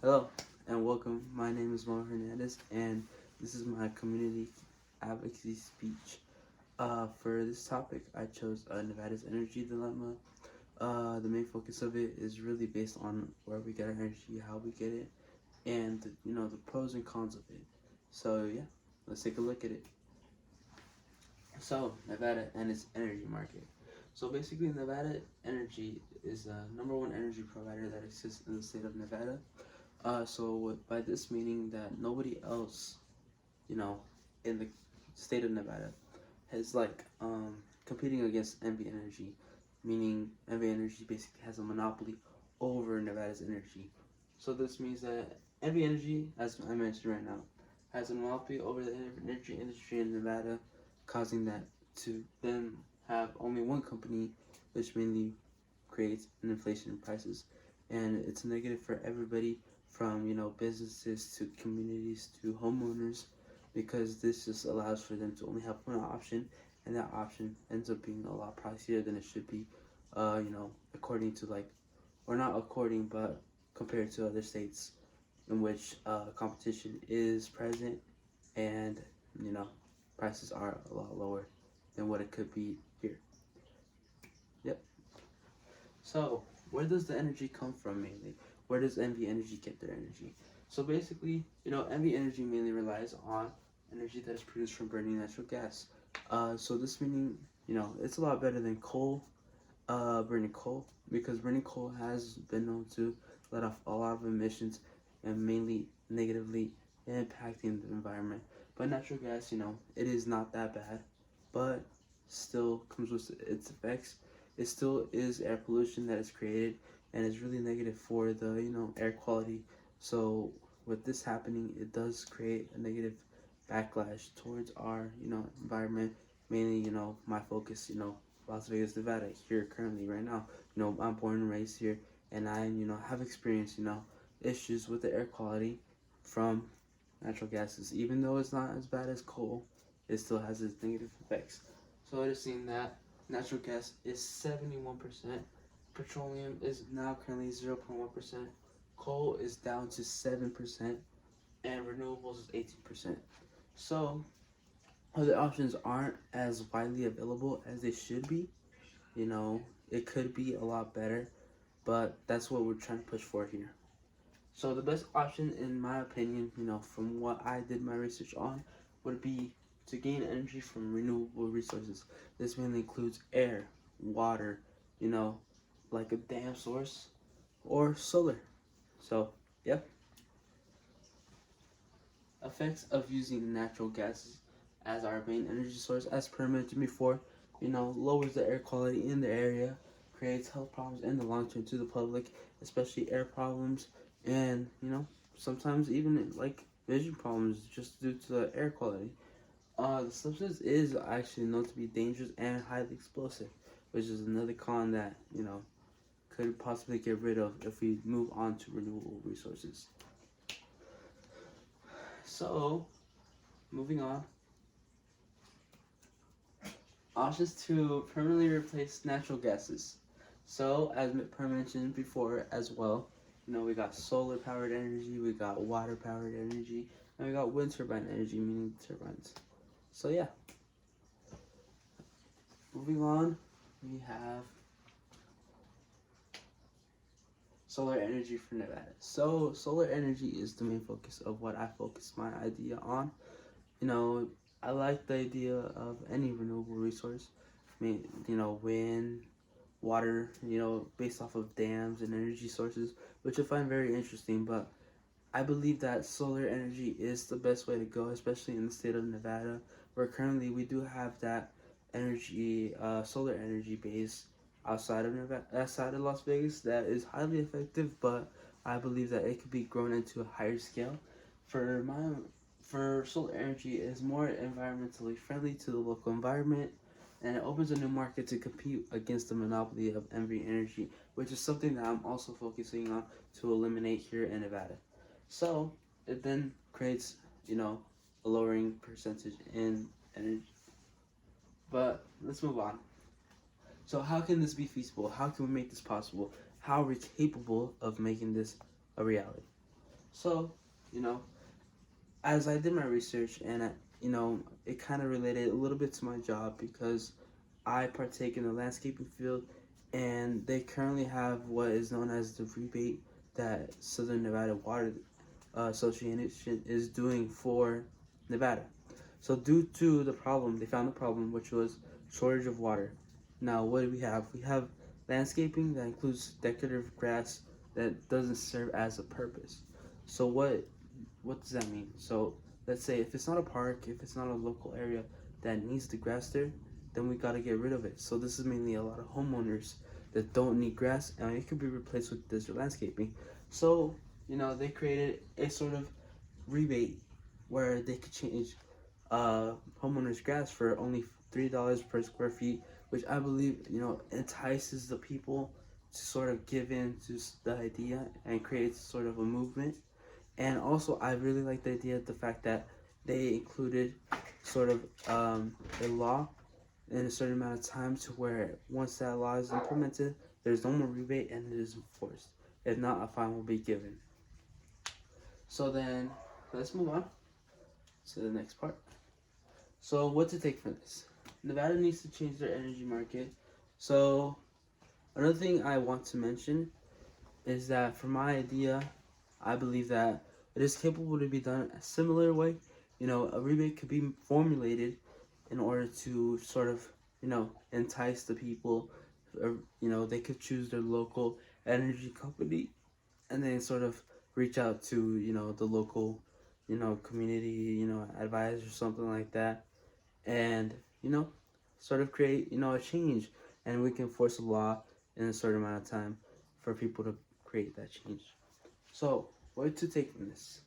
Hello and welcome. My name is Mo Hernandez, and this is my community advocacy speech. For this topic, I chose Nevada's energy dilemma. The main focus of it is really based on where we get our energy, how we get it, and the pros and cons of it. So yeah, let's take a look at it. So Nevada and its energy market. So basically, Nevada Energy is the number one energy provider that exists in the state of Nevada. By this meaning that nobody else, you know, in the state of Nevada has competing against NV Energy, meaning NV Energy basically has a monopoly over Nevada's energy. So this means that NV Energy, as I mentioned right now, has a monopoly over the energy industry in Nevada, causing that to then have only one company, which mainly creates an inflation in prices, and it's negative for everybody from businesses to communities to homeowners, because this just allows for them to only have one option, and that option ends up being a lot pricier than it should be, according to or not according, but compared to other states in which competition is present, and you know prices are a lot lower than what it could be here. Yep. So, where does the energy come from mainly? Where does NV Energy get their energy? So basically, NV Energy mainly relies on energy that is produced from burning natural gas. So this meaning, it's a lot better than burning coal, because burning coal has been known to let off a lot of emissions and mainly negatively impacting the environment. But natural gas, it is not that bad, but still comes with its effects. It still is air pollution that is created, and is really negative for the air quality. So with this happening, it does create a negative backlash towards our environment. Mainly, my focus, Las Vegas, Nevada, here currently right now. I'm born and raised here, and I have experienced issues with the air quality from natural gases. Even though it's not as bad as coal, it still has its negative effects. So it is seen that natural gas is 71%, petroleum is now currently 0.1%, coal is down to 7%, and renewables is 18%. So other options aren't as widely available as they should be. You know, it could be a lot better, but that's what we're trying to push for here. So the best option, in my opinion, from what I did my research on, would be to gain energy from renewable resources. This mainly includes air, water, like a dam source, or solar. So, yep. Effects of using natural gas as our main energy source, as per mentioned before, lowers the air quality in the area, creates health problems in the long term to the public, especially air problems, and sometimes even like vision problems just due to the air quality. The substance is actually known to be dangerous and highly explosive, which is another con that could possibly get rid of if we move on to renewable resources. So, moving on. Options to permanently replace natural gases. So, as per mentioned before as well, we got solar powered energy, we got water powered energy, and we got wind turbine energy, meaning turbines. So, yeah. Moving on, we have solar energy for Nevada. So, solar energy is the main focus of what I focus my idea on. I like the idea of any renewable resource. I mean, wind, water, based off of dams and energy sources, which I find very interesting. But I believe that solar energy is the best way to go, especially in the state of Nevada, where currently we do have that energy, solar energy base outside of Nevada, outside of Las Vegas, that is highly effective. But I believe that it could be grown into a higher scale. For my for solar energy, is more environmentally friendly to the local environment, and it opens a new market to compete against the monopoly of NV Energy, which is something that I'm also focusing on to eliminate here in Nevada. So it then creates, a lowering percentage in energy. But let's move on. So how can this be feasible? How can we make this possible? How are we capable of making this a reality? So, you know, as I did my research and it kind of related a little bit to my job because I partake in the landscaping field, and they currently have what is known as the rebate that Southern Nevada Water Association is doing for Nevada. So due to the problem, they found a problem, which was shortage of water. Now, what do we have? We have landscaping that includes decorative grass that doesn't serve as a purpose. So what does that mean? So let's say if it's not a park, if it's not a local area that needs the grass there, then we gotta get rid of it. So this is mainly a lot of homeowners that don't need grass, and it could be replaced with desert landscaping. So they created a sort of rebate where they could change homeowners grass for only $3 per square feet, which I believe entices the people to sort of give in to the idea and creates sort of a movement. And also, I really like the idea of the fact that they included sort of a law in a certain amount of time to where once that law is implemented, there's no more rebate and it is enforced. If not, a fine will be given. So then, let's move on to the next part. So what to take from this? Nevada needs to change their energy market. So another thing I want to mention is that for my idea, I believe that it is capable to be done a similar way. A rebate could be formulated in order to sort of, entice the people. Or, they could choose their local energy company and then sort of reach out to, the local, community, advisor or something like that. And, sort of create, a change. And we can force a law in a certain amount of time for people to create that change. So, what to take from this?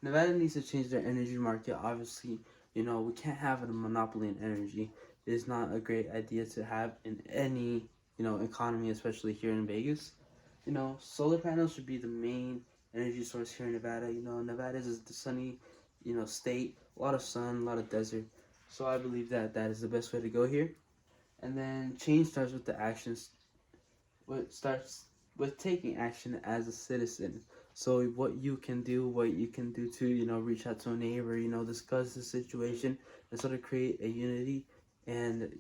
Nevada needs to change their energy market. Obviously, we can't have a monopoly in energy. It is not a great idea to have in any, economy, especially here in Vegas. Solar panels should be the main energy source here in Nevada. Nevada is the sunny, state, a lot of sun, a lot of desert. So I believe that that is the best way to go here. And then change starts with the actions. What starts with taking action as a citizen. So what you can do to, reach out to a neighbor, discuss the situation and sort of create a unity and,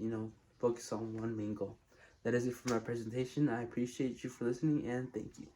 focus on one main goal. That is it for my presentation. I appreciate you for listening and thank you.